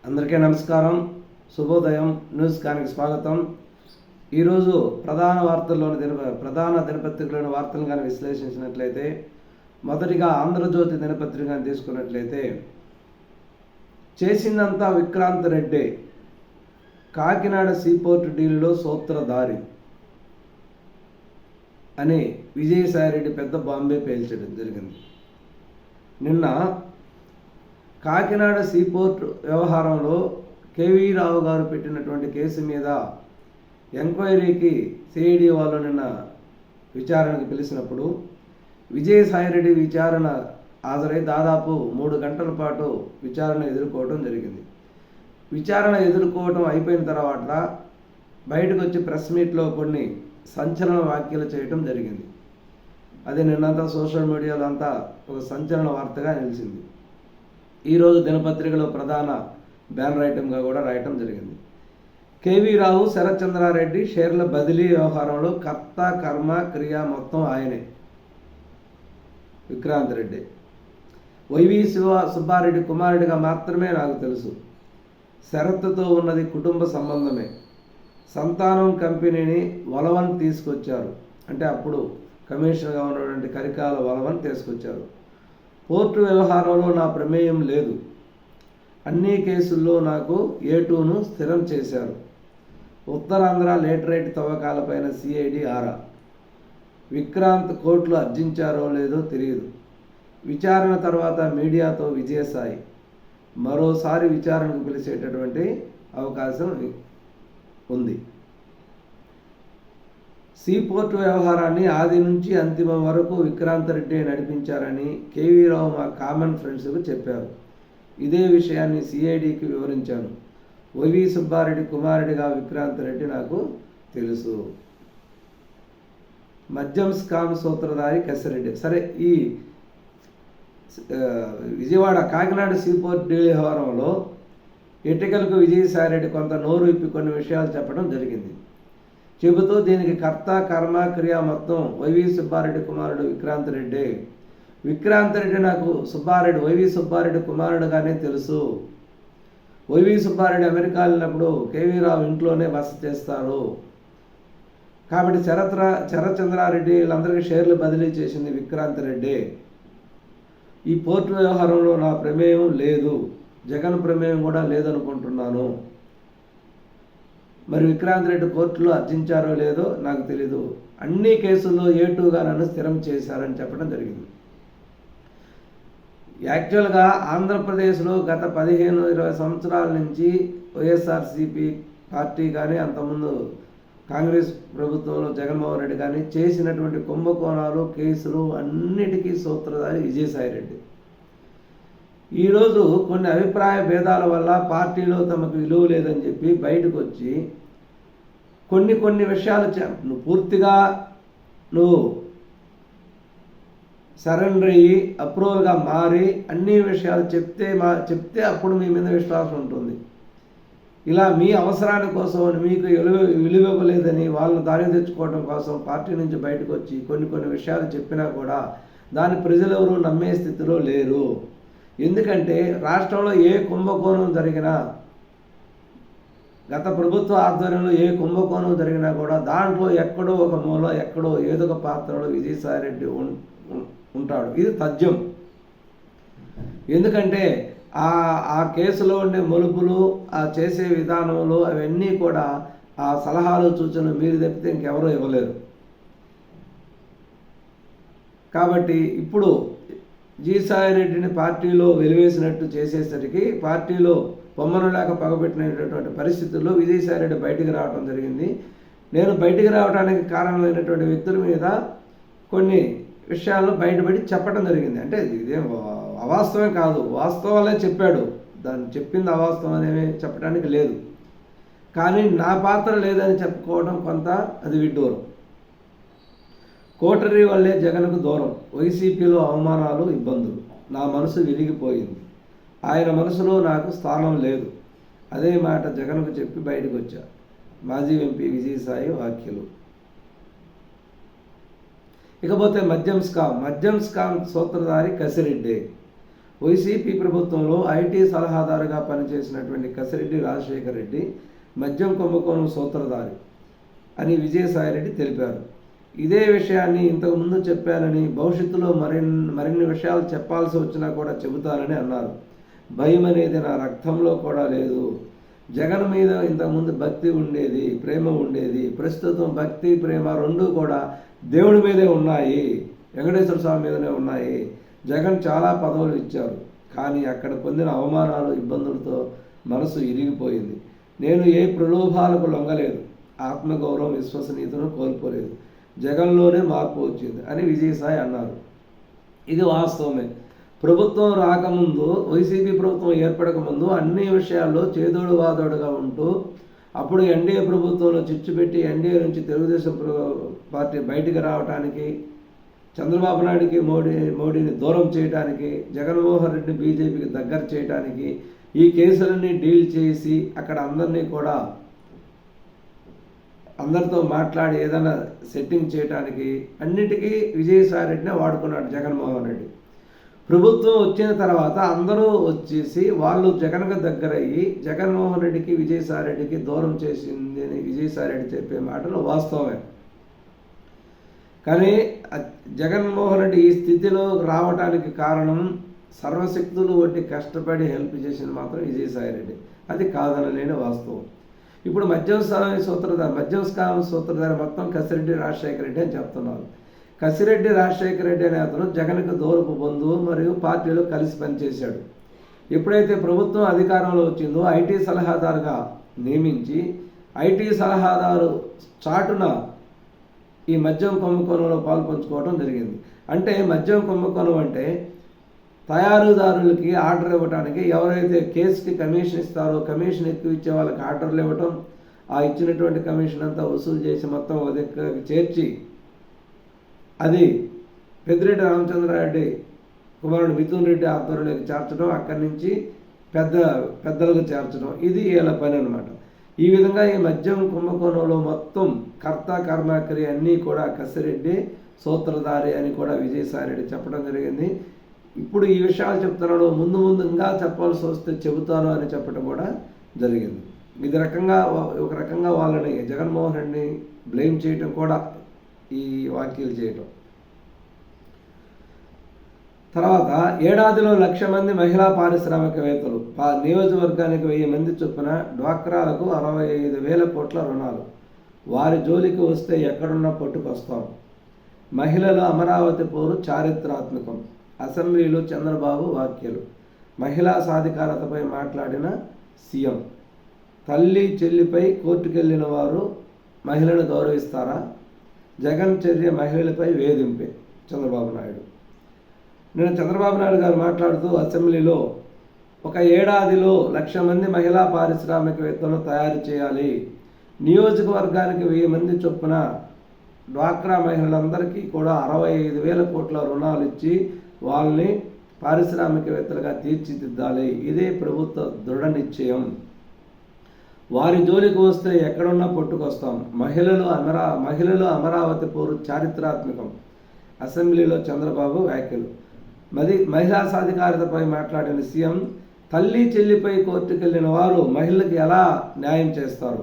అందరికీ నమస్కారం, శుభోదయం. న్యూస్ కానికి స్వాగతం. ఈరోజు ప్రధాన దినపత్రికలోని వార్తలను కానీ విశ్లేషించినట్లయితే, మొదటిగా ఆంధ్రజ్యోతి దినపత్రికను తీసుకున్నట్లయితే, చేసిందంతా విక్రాంత్ రెడ్డే, కాకినాడ సీపోర్ట్ డీల్లో సూత్రధారి అని విజయసాయిరెడ్డి పెద్ద బాంబే పేల్చడం జరిగింది. నిన్న కాకినాడ సీపోర్ట్ వ్యవహారంలో కేవీ రావు గారు పెట్టినటువంటి కేసు మీద ఎంక్వైరీకి సిఐడి వాళ్ళు నిన్న విచారణకు పిలిచినప్పుడు విజయసాయిరెడ్డి విచారణ హాజరై దాదాపు 3 గంటల పాటు విచారణ ఎదుర్కోవడం జరిగింది. విచారణ ఎదుర్కోవడం అయిపోయిన తర్వాత బయటకు వచ్చి ప్రెస్ మీట్లో కొన్ని సంచలన వ్యాఖ్యలు చేయడం జరిగింది. అది నిన్నంతా సోషల్ మీడియాలో అంతా ఒక సంచలన వార్తగా నిలిచింది. ఈరోజు దినపత్రికలో ప్రధాన బ్యానర్ ఐటమ్గా కూడా రాయటం జరిగింది. కేవీ రావు, శరత్ చంద్రారెడ్డి షేర్ల బదిలీ వ్యవహారంలో కర్త కర్మ క్రియ మొత్తం ఆయనే, విక్రాంత్ రెడ్డి. వైవి సుబ్బారెడ్డి కుమారుడిగా మాత్రమే నాకు తెలుసు. శరత్తో ఉన్నది కుటుంబ సంబంధమే. సంతానం కంపెనీని వలవన్ తీసుకొచ్చారు, అంటే అప్పుడు కమిషనర్గా ఉన్నటువంటి కరికాల వలవన్ తీసుకొచ్చారు. పోర్టు వ్యవహారంలో నా ప్రమేయం లేదు. అన్ని కేసుల్లో నాకు A2ను స్థిరం చేశారు. ఉత్తరాంధ్ర లేటరైట్ తవ్వకాలపైన సిఐడి ఆరా. విక్రాంత్ కోర్టులో అర్జించారో లేదో తెలియదు. విచారణ తర్వాత మీడియాతో విజయసాయి మరోసారి విచారణకు పిలిచేటటువంటి అవకాశం ఉంది. సీపోర్ట్ వ్యవహారాన్ని ఆది నుంచి అంతిమం వరకు విక్రాంత్ రెడ్డి నడిపించారని కేవీ రావు మా కామన్ ఫ్రెండ్స్కు చెప్పారు. ఇదే విషయాన్ని సిఐడికి వివరించాను. వైవి సుబ్బారెడ్డి కుమారుడిగా విక్రాంత్ రెడ్డి నాకు తెలుసు. మద్యం స్కామ్ సూత్రధారి కసిరెడ్డి. సరే, ఈ విజయవాడ కాకినాడ సీపోర్ట్ డీల్ వ్యవహారంలో ఎన్నికలకు విజయసాయిరెడ్డి కొంత నోరు విప్పి కొన్ని విషయాలు చెప్పడం జరిగింది. చెబుతూ దీనికి కర్త కర్మ క్రియ మొత్తం వైవి సుబ్బారెడ్డి కుమారుడు విక్రాంత్ రెడ్డి. విక్రాంత్ రెడ్డి నాకు వైవి సుబ్బారెడ్డి కుమారుడుగానే తెలుసు. వైవి సుబ్బారెడ్డి అమెరికా వెళ్ళినప్పుడు కేవీ రావు ఇంట్లోనే బస చేస్తారు. కాబట్టి శరత్ చంద్రారెడ్డి వీళ్ళందరికీ షేర్లు బదిలీ చేసింది విక్రాంత్ రెడ్డి. ఈ పోర్టు వ్యవహారంలో నా ప్రమేయం లేదు, జగన్ ప్రమేయం కూడా లేదనుకుంటున్నాను. మరి విక్రాంత్ రెడ్డి కోర్టులో అర్జించారో లేదో నాకు తెలీదు. అన్ని కేసుల్లో A2గా నన్ను స్థిరం చేశారని చెప్పడం జరిగింది. యాక్చువల్గా ఆంధ్రప్రదేశ్లో గత 15-20 సంవత్సరాల నుంచి వైఎస్ఆర్సీపీ పార్టీ కానీ, అంతకుముందు కాంగ్రెస్ ప్రభుత్వంలో జగన్మోహన్ రెడ్డి కానీ చేసినటువంటి కుంభకోణాలు, కేసులు అన్నిటికీ సూత్రధారి విజయసాయిరెడ్డి. ఈరోజు కొన్ని అభిప్రాయ భేదాల వల్ల పార్టీలో తమకు విలువ లేదని చెప్పి బయటకు వచ్చి కొన్ని విషయాలు నువ్వు పూర్తిగా సరెండర్ అయ్యి అప్రూవల్గా మారి అన్ని విషయాలు చెప్తే అప్పుడు మీ మీద విశ్వాసం ఉంటుంది. ఇలా మీ అవసరాని కోసం మీకు విలువ ఇవ్వలేదని వాళ్ళని దారి తెచ్చుకోవడం కోసం పార్టీ నుంచి బయటకు వచ్చి కొన్ని విషయాలు చెప్పినా కూడా దాని ప్రజలెవరూ నమ్మే స్థితిలో లేరు. ఎందుకంటే రాష్ట్రంలో ఏ కుంభకోణం జరిగినా, గత ప్రభుత్వ ఆధ్వర్యంలో ఏ కుంభకోణం జరిగినా కూడా దాంట్లో ఎక్కడో ఒక మూల, ఎక్కడో ఏదో ఒక పాత్రలో విజయసాయిరెడ్డి ఉంటాడు. ఇది తథ్యం. ఎందుకంటే ఆ కేసులో ఉండే మలుపులు, ఆ చేసే విధానంలో అవన్నీ కూడా ఆ సలహాలు సూచనలు మీరు తప్పితే ఇంకెవరూ ఇవ్వలేరు. కాబట్టి ఇప్పుడు విజయసాయిరెడ్డిని పార్టీలో వెలివేసినట్టు చేసేసరికి పార్టీలో పొమ్మను లేక పగబెట్టినటువంటి పరిస్థితుల్లో విజయసాయిరెడ్డి బయటికి రావడం జరిగింది. నేను బయటికి రావడానికి కారణమైనటువంటి వ్యక్తుల మీద కొన్ని విషయాల్లో బయటపడి చెప్పడం జరిగింది. అంటే ఇదేం అవాస్తవం కాదు, వాస్తవాలే చెప్పాడు. దాన్ని చెప్పింది అవాస్తవం అనేవి చెప్పడానికి లేదు. కానీ నా పాత్ర లేదని చెప్పుకోవడం కొంత అది విడ్డూరం. కోటరీ వల్లే జగన్కు దూరం, వైసీపీలో అవమానాలు, ఇబ్బందులు. నా మనసు విరిగిపోయింది. ఆయన మనసులో నాకు స్థానం లేదు. అదే మాట జగన్కు చెప్పి బయటకు వచ్చా. మాజీ ఎంపీ విజయసాయి వ్యాఖ్యలు. ఇకపోతే మద్యం స్కామ్ సూత్రధారి కసిరెడ్డి. వైసీపీ ప్రభుత్వంలో ఐటీ సలహాదారుగా పనిచేసినటువంటి కసిరెడ్డి రాజశేఖర రెడ్డి మద్యం కుంభకోణం సూత్రధారి అని విజయసాయిరెడ్డి తెలిపారు. ఇదే విషయాన్ని ఇంతకుముందు చెప్పానని, భవిష్యత్తులో మరిన్ని విషయాలు చెప్పాల్సి వచ్చినా కూడా చెబుతానని అన్నారు. భయం అనేది నా రక్తంలో కూడా లేదు. జగన్ మీద ఇంతకుముందు భక్తి ఉండేది, ప్రేమ ఉండేది. ప్రస్తుతం భక్తి, ప్రేమ రెండూ కూడా దేవుడి మీదే ఉన్నాయి, వెంకటేశ్వర స్వామి మీదనే ఉన్నాయి. జగన్ చాలా పదవులు ఇచ్చారు, కానీ అక్కడ పొందిన అవమానాలు, ఇబ్బందులతో మనసు ఇరిగిపోయింది. నేను ఏ ప్రలోభాలకు లొంగలేదు, ఆత్మగౌరవం, విశ్వసనీయతను కోల్పోలేదు. జగన్లోనే మార్పు వచ్చింది అని విజయసాయి అన్నారు. ఇది వాస్తవమే. ప్రభుత్వం రాకముందు, వైసీపీ ప్రభుత్వం ఏర్పడక ముందు అన్ని విషయాల్లో చేదోడు వాదోడుగా ఉంటూ, అప్పుడు ఎన్డీఏ ప్రభుత్వంలో చిచ్చు పెట్టి ఎన్డీఏ నుంచి తెలుగుదేశం పార్టీ బయటికి రావడానికి, చంద్రబాబు నాయుడికి మోడీని దూరం చేయడానికి, జగన్మోహన్ రెడ్డిని బీజేపీకి దగ్గర చేయడానికి ఈ కేసులన్నీ డీల్ చేసి అక్కడ అందరితో మాట్లాడి ఏదైనా సెట్టింగ్ చేయడానికి అన్నిటికీ విజయసాయి రెడ్డినే వాడుకున్నాడు జగన్మోహన్ రెడ్డి. ప్రభుత్వం వచ్చిన తర్వాత అందరూ వచ్చేసి వాళ్ళు జగన్కు దగ్గరయ్యి జగన్మోహన్ రెడ్డికి, విజయసాయి రెడ్డికి దూరం చేసింది అని విజయసాయి రెడ్డి చెప్పే మాటలు వాస్తవమే. కానీ జగన్మోహన్ రెడ్డి ఈ స్థితిలో రావడానికి కారణం సర్వశక్తులు వంటి కష్టపడి హెల్ప్ చేసింది మాత్రం విజయసాయి రెడ్డి. అది కాదనలేని వాస్తవం. ఇప్పుడు మద్యం స్కామ్ సూత్రధారి మొత్తం కసిరెడ్డి రాజశేఖర రెడ్డి అని చెప్తున్నారు. కసిరెడ్డి రాజశేఖర రెడ్డి అనే అతను జగన్కు దూరపు బంధువు మరియు పార్టీలో కలిసి పనిచేశాడు. ఎప్పుడైతే ప్రభుత్వం అధికారంలో వచ్చిందో ఐటీ సలహాదారుగా నియమించి, ఐటీ సలహాదారు చాటున ఈ మద్యం కుంభకోణంలో పాల్పంచుకోవడం జరిగింది. అంటే మద్యం కుంభకోణం అంటే తయారీదారులకి ఆర్డర్ ఇవ్వడానికి, ఎవరైతే కేసుకి కమిషన్ ఇస్తారో కమిషన్ ఎక్కువ ఇచ్చే వాళ్ళకి ఆర్డర్లు ఇవ్వటం, ఆ ఇచ్చినటువంటి కమిషన్ అంతా వసూలు చేసి మొత్తం ఒక దగ్గరికి చేర్చి అది పెద్దిరెడ్డి రామచంద్రారెడ్డి కుమారుడు మిథున్ రెడ్డి ఆధ్వర్యంలోకి చేర్చడం, అక్కడి నుంచి పెద్దలకు చేర్చడం, ఇది వీళ్ళ పని అనమాట. ఈ విధంగా ఈ మద్యం కుంభకోణంలో మొత్తం కర్త కర్మకరి అన్నీ కూడా కసిరెడ్డి సూత్రధారి అని కూడా విజయసాయి రెడ్డి చెప్పడం జరిగింది. ఇప్పుడు ఈ విషయాలు చెప్తున్నాడు, ముందు ఇంకా చెప్పాల్సి వస్తే చెబుతాను అని చెప్పడం కూడా జరిగింది. ఇది ఒక రకంగా వాళ్ళని జగన్మోహన్ రెడ్డిని బ్లేమ్ చేయటం కూడా ఈ వ్యాఖ్యలు చేయటం. తర్వాత ఏడాదిలో 1,00,000 మంది మహిళా పారిశ్రామికవేత్తలు, నియోజకవర్గానికి 1000 మంది చొప్పున డ్వాక్రాలకు 65,000 కోట్ల రుణాలు. వారి జోలికి వస్తే ఎక్కడున్నా పట్టుకొస్తాం. మహిళలు అమరావతి పోరు చారిత్రాత్మకం. అసెంబ్లీలో చంద్రబాబు వ్యాఖ్యలు. మహిళా సాధికారతపై మాట్లాడిన సీఎం. తల్లి చెల్లిపై కోర్టుకెళ్లిన వారు మహిళను గౌరవిస్తారా? జగన్ చర్య మహిళలపై వేధింపే. చంద్రబాబు నాయుడు. నేను చంద్రబాబు నాయుడు గారు మాట్లాడుతూ అసెంబ్లీలో ఒక ఏడాదిలో 1,00,000 మంది మహిళా పారిశ్రామికవేత్తలను తయారు చేయాలి, నియోజకవర్గానికి 1000 మంది చొప్పున డ్వాక్రా మహిళలందరికీ కూడా 65,000 కోట్ల రుణాలు ఇచ్చి వాళ్ళని పారిశ్రామికవేత్తలుగా తీర్చిదిద్దాలి. ఇదే ప్రభుత్వ దృఢ నిశ్చయం. వారి జోలికి వస్తే ఎక్కడున్నా పట్టుకొస్తాం. మహిళలు అమరావతి పోరు చారిత్రాత్మకం. అసెంబ్లీలో చంద్రబాబు వ్యాఖ్యలు. మహిళా సాధికారతపై మాట్లాడిన సీఎం. తల్లి చెల్లిపై కోర్టుకెళ్లిన వారు మహిళలకు ఎలా న్యాయం చేస్తారు?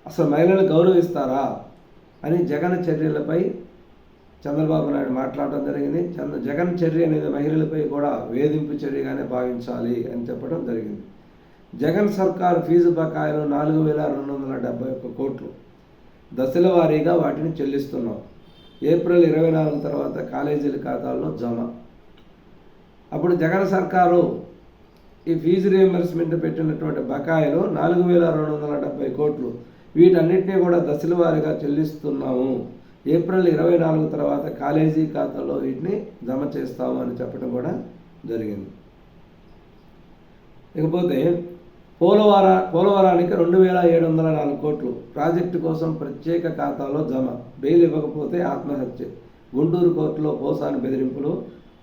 అసలు మహిళలను గౌరవిస్తారా అని జగన్ చర్యలపై చంద్రబాబు నాయుడు మాట్లాడటం జరిగింది. జగన్ చర్య అనేది మహిళలపై కూడా వేధింపు చర్యగానే భావించాలి అని చెప్పడం జరిగింది. జగన్ సర్కారు ఫీజు బకాయిలు 4,271 కోట్లు. దశల వారీగా వాటిని చెల్లిస్తున్నాం. ఏప్రిల్ 24 తర్వాత కాలేజీల ఖాతాల్లో జమ. అప్పుడు జగన్ సర్కారు ఈ ఫీజు రియంబర్స్మెంట్ పెట్టినటువంటి బకాయిలు 4,270 కోట్లు. వీటన్నిటినీ కూడా దశల వారీగా చెల్లిస్తున్నాము. ఏప్రిల్ 24 తర్వాత కాలేజీ ఖాతాలో వీటిని జమ చేస్తాము అని చెప్పడం కూడా జరిగింది. ఇకపోతే పోలవరానికి 2,704 కోట్లు ప్రాజెక్టు కోసం ప్రత్యేక ఖాతాలో జమ. బెయిల్ ఇవ్వకపోతే ఆత్మహత్య. గుంటూరు కోర్టులో పోసాని బెదిరింపులు.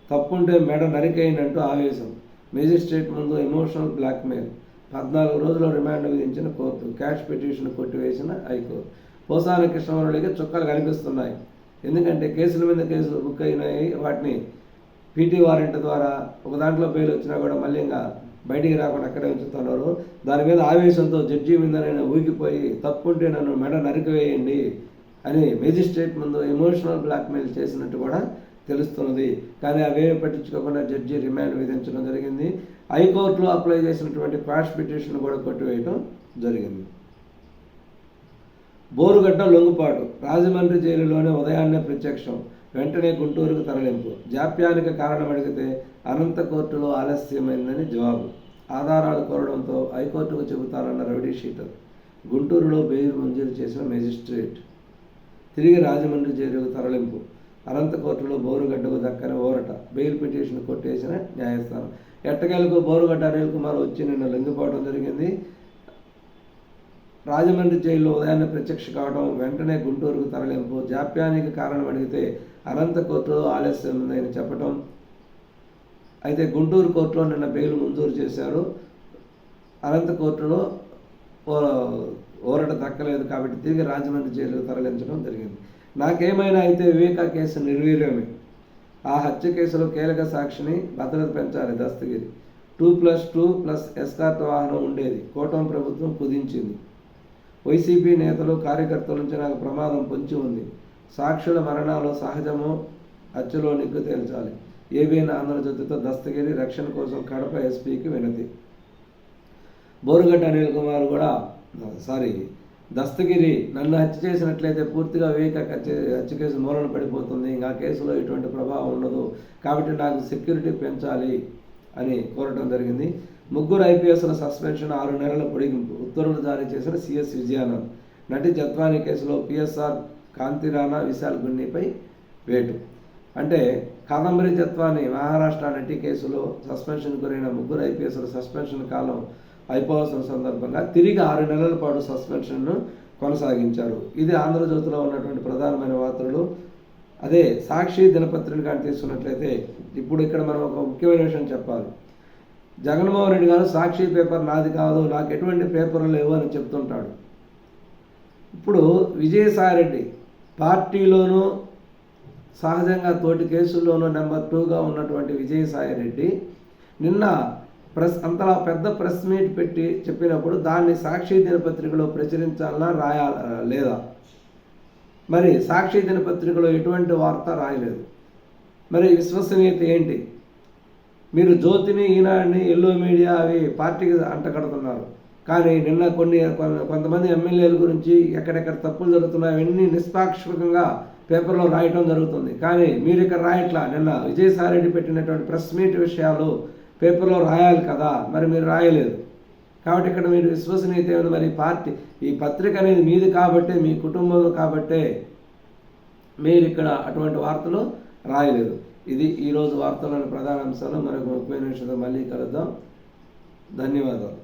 తప్పుంటే మెడ నరికేయనంటూ ఆవేశం. మేజిస్ట్రేట్ ముందు ఎమోషనల్ బ్లాక్మెయిల్. 14 రోజుల రిమాండ్ విధించిన కోర్టు. క్యాష్ పిటిషన్ కొట్టివేసిన హైకోర్టు. పోసాని కృష్ణమురళికి చుక్కలు కనిపిస్తున్నాయి. ఎందుకంటే కేసుల మీద కేసులు బుక్ అయినాయి. వాటిని పీటీ వారెంట్ ద్వారా ఒక దాంట్లో బెయిల్ వచ్చినా కూడా మళ్ళీ ఇంకా బయటికి రాకుండా అక్కడే ఉంచుతున్నారు. దాని మీద ఆవేశంతో జడ్జి మీద నేను ఊగిపోయి తప్పుంటే నన్ను మెడ నరికివేయండి అని మేజిస్ట్రేట్ ముందు ఎమోషనల్ బ్లాక్మెయిల్ చేసినట్టు కూడా తెలుస్తున్నది. కానీ అవేమి పట్టించుకోకుండా జడ్జి రిమాండ్ విధించడం జరిగింది. హైకోర్టులో అప్లై చేసినటువంటి క్వాష్ పిటిషన్ కూడా కొట్టివేయడం జరిగింది. బోరుగడ్డ లొంగుపాటు రాజమండ్రి జైలులోనే ఉదయాన్నే ప్రత్యక్షం, వెంటనే గుంటూరుకు తరలింపు. జాప్యానికి కారణం అడిగితే అనంత కోర్టులో ఆలస్యమైందని జవాబు. ఆధారాలు కోరడంతో హైకోర్టుకు చెబుతారన్న రౌడీ షీటర్. గుంటూరులో బెయిల్ మంజూరు చేసిన మేజిస్ట్రేట్. తిరిగి రాజమండ్రి జైలుకు తరలింపు. అనంత కోర్టులో బోరుగడ్డకు దక్కని ఊరట. బెయిల్ పిటిషన్ కొట్టేసిన న్యాయస్థానం. ఎట్టకేలకు బోరుగడ్డ అనిల్ కుమార్ వచ్చి నిన్న లొంగిపోవడం జరిగింది. రాజమండ్రి జైల్లో ఉదయాన్నే ప్రత్యక్ష కావడం, వెంటనే గుంటూరుకు తరలింపు. జాప్యానికి కారణం అడిగితే అనంత కోర్టులో ఆలస్యం ఉందని చెప్పడం. అయితే గుంటూరు కోర్టులో నిన్న బెయిల్ మంజూరు చేశారు. అనంత కోర్టులో ఊరట దక్కలేదు కాబట్టి తిరిగి రాజమండ్రి జైలుకు తరలించడం జరిగింది. నాకేమైనా అయితే వివేకా కేసు నిర్వీర్యమే. ఆ హత్య కేసులో కీలక సాక్షిని భద్రత పెంచాలి దస్తగిరి. 2+2+ ఎస్కార్ట్ వాహనం ఉండేది. కూటమి ప్రభుత్వం కుదించింది. వైసీపీ నేతలు కార్యకర్తల నుంచి నాకు ప్రమాదం పొంచి ఉంది. సాక్షుల మరణాలు సహజమో హత్యలో నిగ్గు తేల్చాలి. ఏబీఎన్ ఆంధ్రజ్యోతితో దస్తగిరి రక్షణ కోసం కడప ఎస్పీకి వినతి. బోరుగడ్డ అనిల్ కుమార్ కూడా దస్తగిరి నన్ను హత్య చేసినట్లయితే పూర్తిగా వివేక హత్య కేసు మూలన పడిపోతుంది. ఇంకా కేసులో ఎటువంటి ప్రభావం ఉండదు కాబట్టి నాకు సెక్యూరిటీ పెంచాలి అని కోరడం జరిగింది. ముగ్గురు ఐపీఎస్ల సస్పెన్షన్ 6 నెలల పొడిగింపు. ఉత్తర్వులు జారీ చేసిన సిఎస్ విజయానంద్. నటి జత్వానీ కేసులో పిఎస్ఆర్ కాంతిరాణా విశాల్ గున్నిపై వేటు. అంటే కాదంబరి జత్వానీ మహారాష్ట్ర నటి కేసులో సస్పెన్షన్ గురైన ముగ్గురు ఐపీఎస్ల సస్పెన్షన్ కాలం అయిపోవాల్సిన సందర్భంగా తిరిగి 6 నెలల పాటు సస్పెన్షన్ను కొనసాగించారు. ఇది ఆంధ్రజ్యోతిలో ఉన్నటువంటి ప్రధానమైన వార్తలు. అదే సాక్షి దినపత్రిక కానీ తీసుకున్నట్లయితే ఇప్పుడు ఇక్కడ మనం ఒక ముఖ్యమైన విషయం చెప్పాలి. జగన్మోహన్ రెడ్డి గారు సాక్షి పేపర్ నాది కాదు, నాకు ఎటువంటి పేపర్లు లేవు అని చెప్తుంటాడు. ఇప్పుడు విజయసాయిరెడ్డి పార్టీలోనూ సహజంగా తోటి కేసుల్లోనూ నెంబర్ 2గా ఉన్నటువంటి విజయసాయిరెడ్డి నిన్న అంతలా పెద్ద ప్రెస్ మీట్ పెట్టి చెప్పినప్పుడు దాన్ని సాక్షి దినపత్రికలో ప్రచురించాలన్నా లేదా? మరి సాక్షి దినపత్రికలో ఎటువంటి వార్త రాయలేదు. మరి విశ్వసనీయత ఏంటి? మీరు జ్యోతిని, ఈనాడిని, ఎల్లో మీడియా అవి పార్టీకి అంటగడుతున్నారు. కానీ నిన్న కొంతమంది ఎమ్మెల్యేల గురించి ఎక్కడెక్కడ తప్పులు జరుగుతున్నాయి అవన్నీ నిష్పాక్షికంగా పేపర్లో రాయటం జరుగుతుంది. కానీ మీరు ఇక్కడ రాయట్లా. నిన్న విజయసాయిరెడ్డి పెట్టినటువంటి ప్రెస్ మీట్ విషయాలు పేపర్లో రాయాలి కదా, మరి మీరు రాయలేదు. కాబట్టి ఇక్కడ మీరు విశ్వసనీయత ఏమైనా? మరి పార్టీ ఈ పత్రిక అనేది మీది కాబట్టే, మీ కుటుంబం కాబట్టే మీరు ఇక్కడ అటువంటి వార్తలు రాయలేదు. ఇది ఈరోజు వార్తలోని ప్రధాన అంశాలు. మరొక ముఖ్యమైన విషయంతో మళ్ళీ కలుద్దాం. ధన్యవాదాలు.